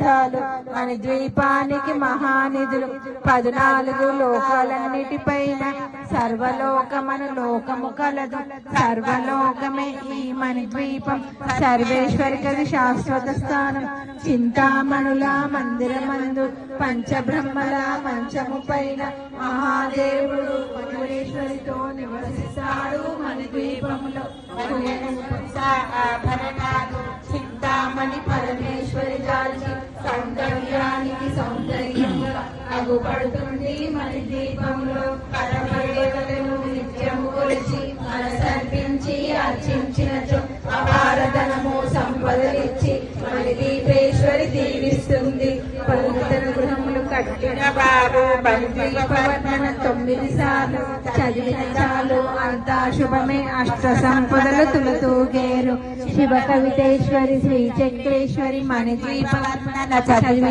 తీర్థాలు మణిద్వీపానికి మహానిధులు 14 లోకాలన్నిటిపైన సర్వలోకమను లోకము కలదు సర్వలోకమే ఈ మణిద్వీపం సర్వేశ్వరికది శాశ్వత స్థానం చింతామణుల మందిరమందు పంచబ్రహ్మల మంచము పైన మహాదేవుడు మహేశ్వరితో నివసిస్తాడు మణిద్వీపంలో ఆభరణాలు చింతామణి పరమేశ్వరి దాల్చి సౌందర్యానికి సౌందర్యంగా అగుపడుతుంది మణిద్వీపంలో పరమదేవతను నిత్యము కొలిచి మనసర్పించి అర్చించినచో అపారధనము సంపదలిచ్చి మణిద్వీపేశ్వరి దీవిస్తుంది పవిత్ర గృహములు కట్టిన వారు మణిద్వీపవర్ణన 9 సార్లు చదివిన చాలు అంతా శుభమే అష్ట సంపదలు తులతూగేరు శివ కవితేశ్వరి శ్రీ చక్రేశ్వరి మణిద్వీపవర్ణన చదివిన